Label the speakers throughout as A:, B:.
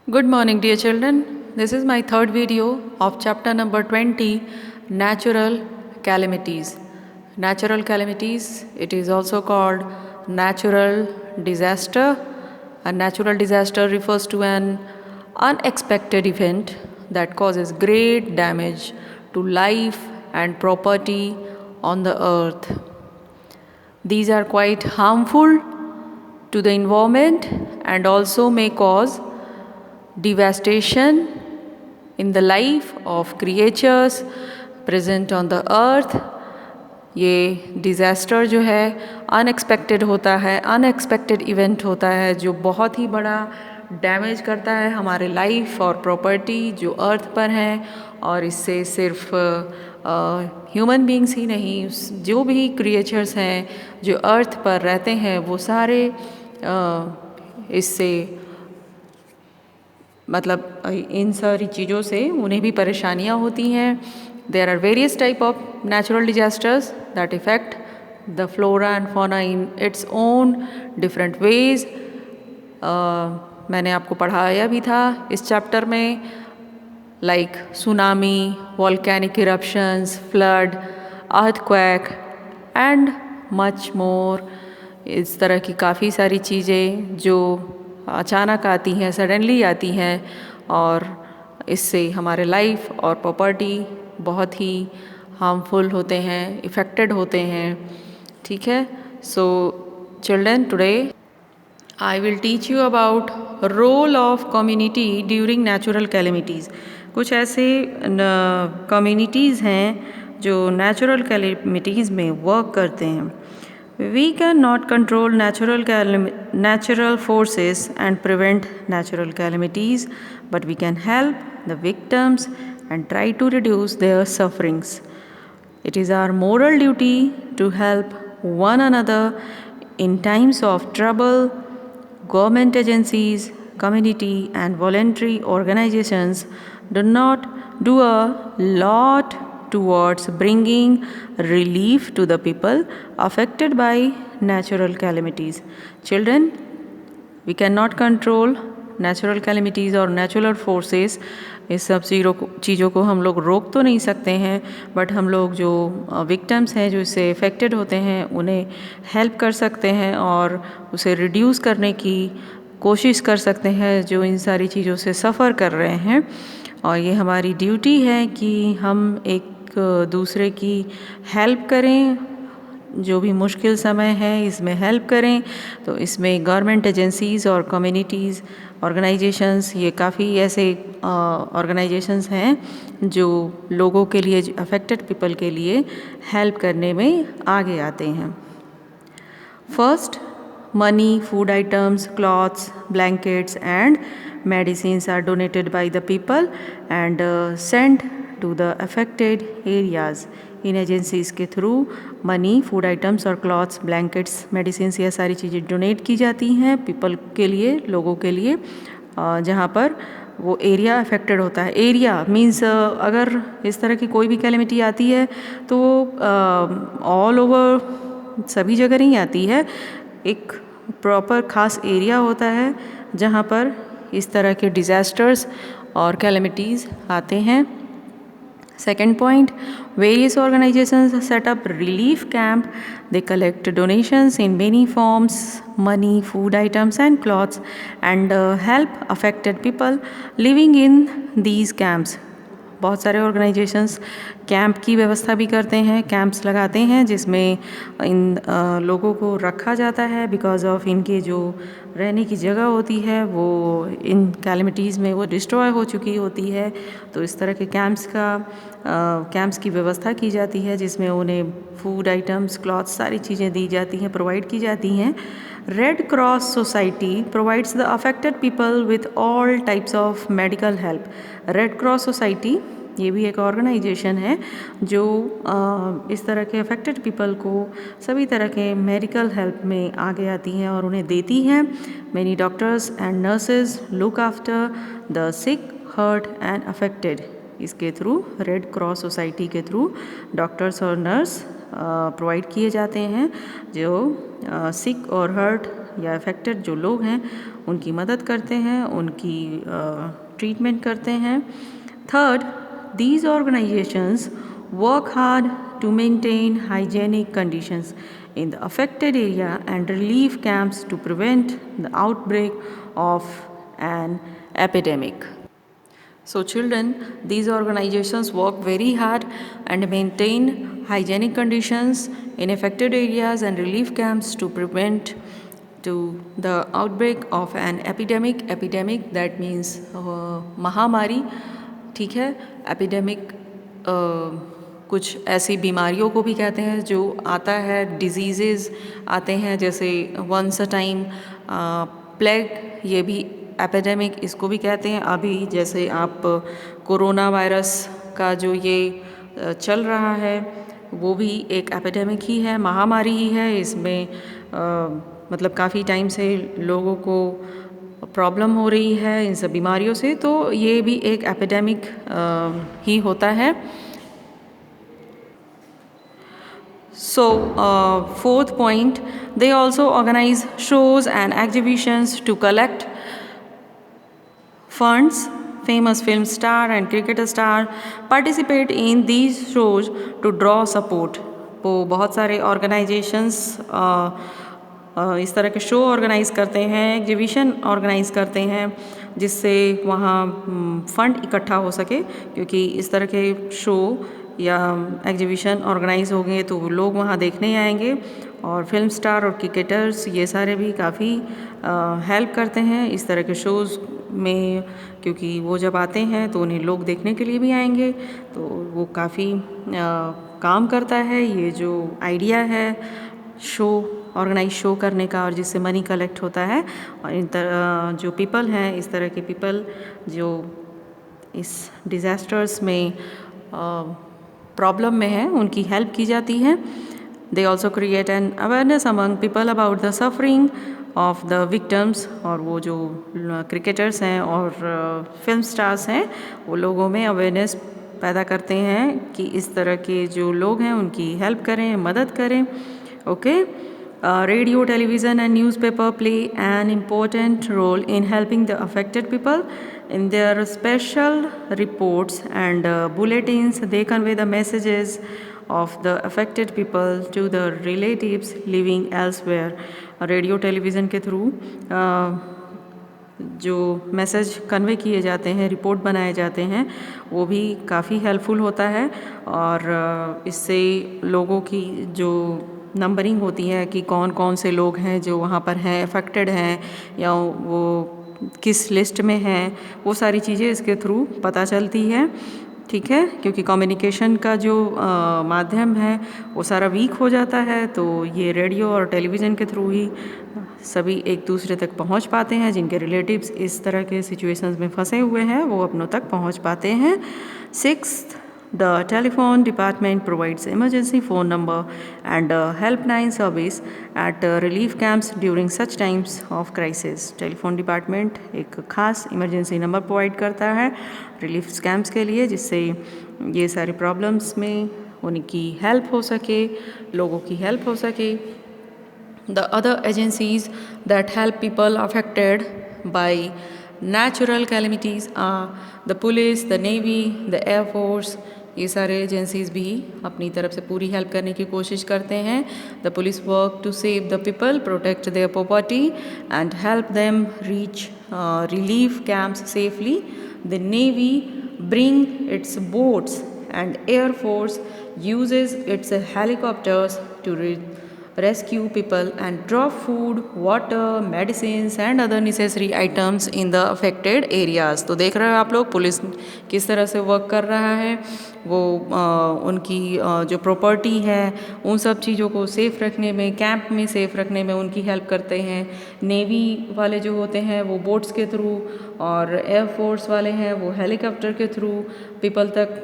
A: Good morning, dear children. This is my third video of chapter number 20, Natural Calamities. Natural calamities, it is also called natural disaster. A natural disaster refers to an unexpected event that causes great damage to life and property on the earth. These are quite harmful to the environment and also may cause devastation in the life of creatures present on the earth. ये disaster जो है unexpected होता है, unexpected event होता है जो बहुत ही बड़ा डैमेज करता है हमारे लाइफ और प्रॉपर्टी जो अर्थ पर हैं। और इससे सिर्फ ह्यूमन बींग्स ही नहीं, जो भी क्रिएचर्स हैं जो अर्थ पर रहते हैं वो सारे इससे मतलब इन सारी चीज़ों से उन्हें भी परेशानियाँ होती हैं। There are various type of natural disasters that affect the flora and fauna in its own different ways. मैंने आपको पढ़ाया भी था इस चैप्टर में, like tsunami, volcanic eruptions, flood, earthquake and much more. इस तरह की काफ़ी सारी चीज़ें जो अचानक आती हैं, सडनली आती हैं और इससे हमारे लाइफ और प्रॉपर्टी बहुत ही हार्मफुल होते हैं, इफ़ेक्टेड होते हैं। ठीक है, so children, today I will teach you about role of community during natural calamities. कुछ ऐसे कम्युनिटीज़ हैं जो नेचुरल कैलेमिटीज़ में वर्क करते हैं। We cannot control natural forces and prevent natural calamities, but we can help the victims and try to reduce their sufferings. It is our moral duty to help one another in times of trouble. Government agencies, community and voluntary organizations do a lot towards bringing relief to the people affected by natural calamities. Children, we cannot control natural calamities और natural forces। इस सब चीज़ों को हम लोग रोक तो नहीं सकते हैं, बट हम लोग जो विक्टिम्स हैं जो इससे अफेक्टेड होते हैं उन्हें हेल्प कर सकते हैं और उसे रिड्यूस करने की कोशिश कर सकते हैं जो इन सारी चीज़ों से सफ़र कर रहे हैं। और ये हमारी ड्यूटी है कि हम एक दूसरे की हेल्प करें, जो भी मुश्किल समय है इसमें हेल्प करें। तो इसमें गवर्नमेंट एजेंसीज़ और कम्युनिटीज़ ऑर्गेनाइजेशंस, ये काफ़ी ऐसे ऑर्गेनाइजेशंस हैं जो लोगों के लिए, अफेक्टेड पीपल के लिए हेल्प करने में आगे आते हैं। First, money, food items, clothes, blankets and medicines are donated by the people and sent to the affected areas. In agencies के थ्रू मनी, फूड आइटम्स और क्लॉथ्स, ब्लैंकेट्स, मेडिसिन्स, ये सारी चीज़ें डोनेट की जाती हैं पीपल के लिए, लोगों के लिए जहाँ पर वो एरिया अफेक्टेड होता है। एरिया मीन्स अगर इस तरह की कोई भी कैलेमिटी आती है तो ऑल ओवर सभी जगह नहीं आती है, एक प्रॉपर खास एरिया होता है जहाँ पर इस तरह के डिज़ास्टर्स और कैलेमिटीज़ आते हैं। Second point, various organizations set up relief camp. They collect donations in many forms, money, food items and clothes, and help affected people living in these camps. बहुत सारे ऑर्गेनाइजेशंस कैंप की व्यवस्था भी करते हैं, कैंप्स लगाते हैं जिसमें इन लोगों को रखा जाता है बिकॉज ऑफ इनके जो रहने की जगह होती है वो इन कैलेमिटीज़ में वो डिस्ट्रॉय हो चुकी होती है। तो इस तरह के कैंप्स की व्यवस्था की जाती है जिसमें उन्हें फूड आइटम्स, क्लॉथ्स, सारी चीज़ें दी जाती हैं, प्रोवाइड की जाती हैं। Red Cross society provides the affected people with all types of medical help. Red Cross society ये भी एक ऑर्गेनाइजेशन है जो इस तरह के अफेक्टेड पीपल को सभी तरह के मेडिकल हेल्प में आगे आती हैं और उन्हें देती हैं। Many doctors and nurses look after the sick, hurt and affected. इसके थ्रू, रेड क्रॉस सोसाइटी के थ्रू डॉक्टर्स और नर्स प्रोवाइड किए जाते हैं जो सिक और हर्ट या अफेक्टेड जो लोग हैं उनकी मदद करते हैं, उनकी ट्रीटमेंट करते हैं। Third, these organizations work hard to maintain hygienic conditions in the affected area and relief camps to prevent the outbreak of an epidemic. So children, these organizations work very hard and maintain hygienic conditions in affected areas and relief camps to prevent to the outbreak of an epidemic. Epidemic that means महामारी, ठीक है। Epidemic कुछ ऐसी बीमारियों को भी कहते हैं जो आता है, डिजीज़ेज़ आते हैं, जैसे वंस अ टाइम प्लेग, ये भी एपिडेमिक इसको भी कहते हैं। अभी जैसे आप कोरोना वायरस का जो ये चल रहा है वो भी एक एपिडेमिक ही है, महामारी ही है। इसमें मतलब काफ़ी टाइम से लोगों को प्रॉब्लम हो रही है इन सब बीमारियों से, तो ये भी एक एपिडेमिक ही होता है। So, fourth point, they also organize shows and exhibitions to collect funds. Famous film star and cricketer star participate in these shows to draw support. वो बहुत सारे ऑर्गेनाइजेशंस इस तरह के शो ऑर्गेनाइज करते हैं, एग्जीबिशन ऑर्गेनाइज करते हैं, जिससे वहाँ फंड इकट्ठा हो सके, क्योंकि इस तरह के शो या एग्जीबिशन ऑर्गेनाइज होंगे तो लोग वहाँ देखने आएंगे। और फिल्म स्टार और क्रिकेटर्स ये सारे भी काफ़ी हेल्प करते हैं इस तरह के शोज़ में, क्योंकि वो जब आते हैं तो उन्हें लोग देखने के लिए भी आएंगे, तो वो काफ़ी काम करता है ये जो आइडिया है शो ऑर्गेनाइज शो करने का, और जिससे मनी कलेक्ट होता है। और इन तरह जो पीपल हैं, इस तरह के पीपल जो इस डिज़ास्टर्स में प्रॉब्लम में है, उनकी हेल्प की जाती है। They also create an awareness among people about the suffering of the victims. और वो जो क्रिकेटर्स हैं और फिल्म स्टार्स हैं, वो लोगों में अवेयरनेस पैदा करते हैं कि इस तरह के जो लोग हैं उनकी हेल्प करें, मदद करें। Okay, radio, television and newspaper play an important role in helping the affected people. In their special reports and bulletins, they convey the messages of the affected people to the relatives living elsewhere. Radio television के through जो message convey किए जाते हैं, report बनाए जाते हैं, वो भी काफ़ी हेल्पफुल होता है। और इससे लोगों की जो नंबरिंग होती है कि कौन कौन से लोग हैं जो वहाँ पर हैं, अफेक्टेड हैं, या वो किस लिस्ट में हैं, वो सारी चीज़ें इसके थ्रू पता चलती है। ठीक है, क्योंकि कम्युनिकेशन का जो माध्यम है वो सारा वीक हो जाता है, तो ये रेडियो और टेलीविज़न के थ्रू ही सभी एक दूसरे तक पहुंच पाते हैं। जिनके रिलेटिव्स इस तरह के सिचुएशंस में फंसे हुए हैं वो अपनों तक पहुंच पाते हैं। Sixth, the telephone department provides emergency phone number and helpline service at relief camps during such times of crisis. Telephone department एक ख़ास इमरजेंसी नंबर प्रोवाइड करता है रिलीफ कैंप्स के लिए, जिससे ये सारे प्रॉब्लम्स में उनकी हेल्प हो सके, लोगों की हेल्प हो सके। The other agencies that help people affected by natural calamities are the police, the navy, the air force. ये सारे एजेंसीज भी अपनी तरफ से पूरी हेल्प करने की कोशिश करते हैं। The police work to save the people, protect their property and help them reach relief camps safely. The navy bring its boats and air force uses its helicopters to rescue people and drop food, water, medicines and other necessary items in the affected areas. तो देख रहे हो आप लोग police किस तरह से work कर रहा है। वो उनकी जो प्रॉपर्टी है उन सब चीज़ों को सेफ़ रखने में, कैंप में सेफ़ रखने में उनकी हेल्प करते हैं। नेवी वाले जो होते हैं वो बोट्स के थ्रू, और एयरफोर्स वाले हैं वो हेलीकॉप्टर के थ्रू पीपल तक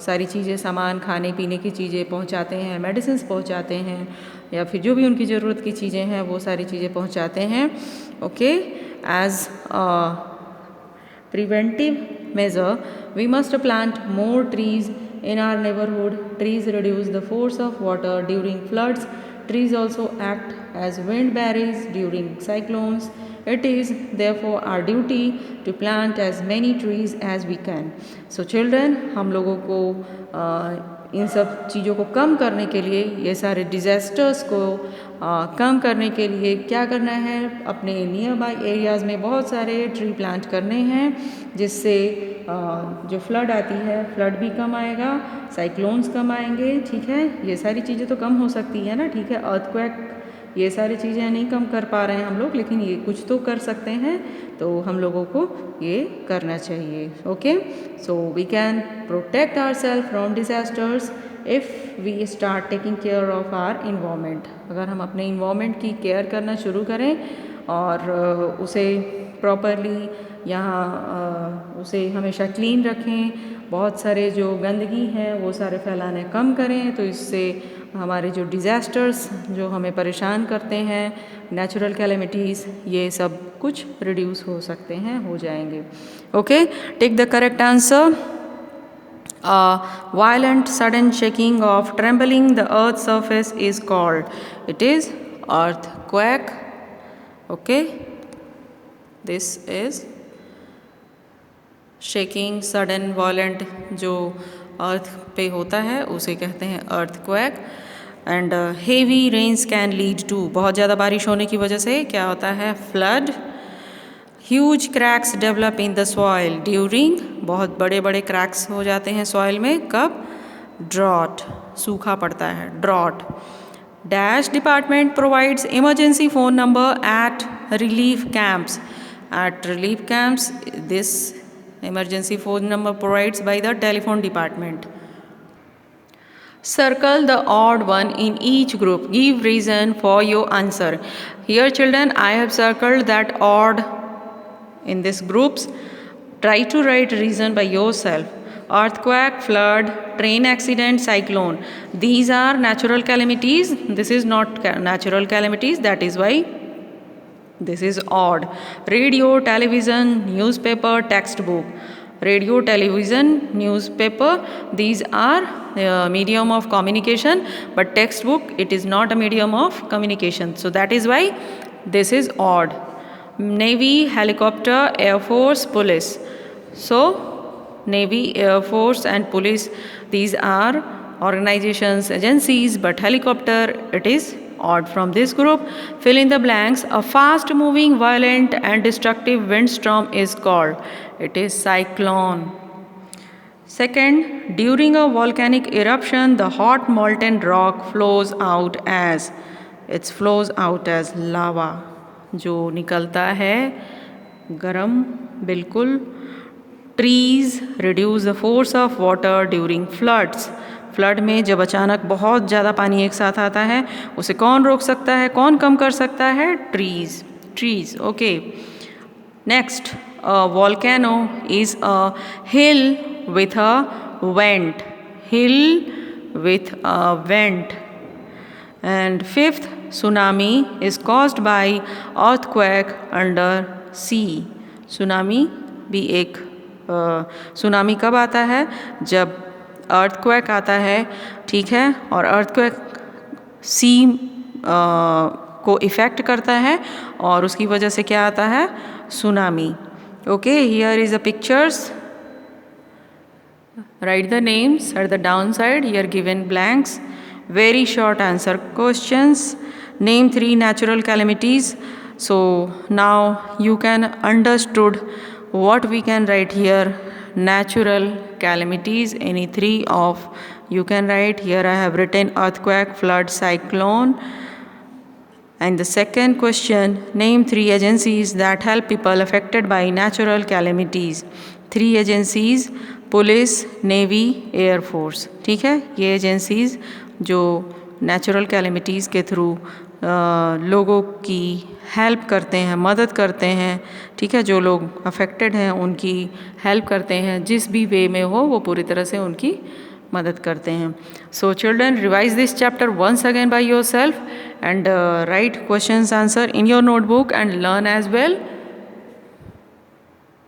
A: सारी चीज़ें, सामान, खाने पीने की चीज़ें पहुंचाते हैं, मेडिसिन्स पहुंचाते हैं, या फिर जो भी उनकी ज़रूरत की चीज़ें हैं वो सारी चीज़ें पहुंचाते हैं। Okay, as preventive measure we must plant more trees in our neighborhood. Trees reduce the force of water during floods. Trees also act as wind barriers during cyclones. It is therefore our duty to plant as many trees as we can. So children, हम लोगों को इन सब चीज़ों को कम करने के लिए, ये सारे डिज़ास्टर्स को कम करने के लिए क्या करना है, अपने नियर बाय एरियाज़ में बहुत सारे ट्री प्लांट करने हैं, जिससे जो फ्लड आती है, फ्लड भी कम आएगा, साइक्लोन्स कम आएंगे, ठीक है। ये सारी चीज़ें तो कम हो सकती है ना, ठीक है। अर्थक्वेक, ये सारी चीज़ें नहीं कम कर पा रहे हैं हम लोग, लेकिन ये कुछ तो कर सकते हैं, तो हम लोगों को ये करना चाहिए। Okay, so we can protect ourselves from disasters if we start taking care of our environment. अगर हम अपने इन्वायरमेंट की केयर करना शुरू करें और उसे प्रॉपरली यहाँ उसे हमेशा क्लीन रखें, बहुत सारे जो गंदगी है वो सारे फैलाने कम करें, तो इससे हमारे जो डिज़ास्टर्स जो हमें परेशान करते हैं, नेचुरल कैलेमिटीज़, ये सब कुछ रिड्यूस हो सकते हैं, हो जाएंगे। Okay, take the correct answer. Violent sudden shaking of trembling the earth's surface is called, it is earthquake. Okay, this is shaking, sudden, violent जो अर्थ पे होता है उसे कहते हैं earthquake. And heavy rains can lead to, बहुत ज़्यादा बारिश होने की वजह से क्या होता है, flood. Huge cracks develop in the soil during, बहुत बड़े बड़े क्रैक्स हो जाते हैं सॉइल में, कब, ड्रॉट, सूखा पड़ता है, drought. Dash department provides emergency phone number at relief camps, at relief camps this emergency phone number provided by the telephone department. Circle the odd one in each group. Give reason for your answer. Here children, I have circled that odd in these groups. Try to write reason by yourself. Earthquake, flood, train accident, cyclone. These are natural calamities. This is not natural calamities. That is why this is odd. Radio, television, newspaper, textbook. Radio, television, newspaper, these are medium of communication, but textbook, it is not a medium of communication. So that is why this is odd. Navy, helicopter, Air Force, police. So Navy, Air Force and police, these are organizations, agencies, but helicopter, it is odd. From this group, fill in the blanks. A fast moving, violent and destructive windstorm is called, it is cyclone. Second, during a volcanic eruption, the hot molten rock flows out as, it flows out as lava, जो निकलता है गरम बिल्कुल। Trees reduce the force of water during floods. Flood में जब अचानक बहुत ज़्यादा पानी एक साथ आता है, उसे कौन रोक सकता है, कौन कम कर सकता है, trees, trees. Okay, next, volcano is a hill with a vent, hill with a vent. And fifth, tsunami is caused by earthquake under sea. Tsunami भी एक सुनामी कब आता है, जब अर्थक्वेक आता है, ठीक है, और अर्थक्वेक सी को इफ़ेक्ट करता है और उसकी वजह से क्या आता है, tsunami. Okay, here is the pictures, right the names at the down side, here given blanks, very short answer questions, name 3 natural calamities. So now you can understood what we can write here, natural calamities, any 3 of you can write. Here I have written earthquake, flood, cyclone. And the second question, name 3 agencies that help people affected by natural calamities. 3 agencies, police, navy, air force, ठीक है। ये agencies जो natural calamities के through लोगों की help करते हैं, मदद करते हैं, ठीक है, जो लोग अफेक्टेड हैं उनकी हेल्प करते हैं, जिस भी वे में हो वो पूरी तरह से उनकी मदद करते हैं। So children, revise this chapter once again by yourself and write questions answer in your notebook and learn as well.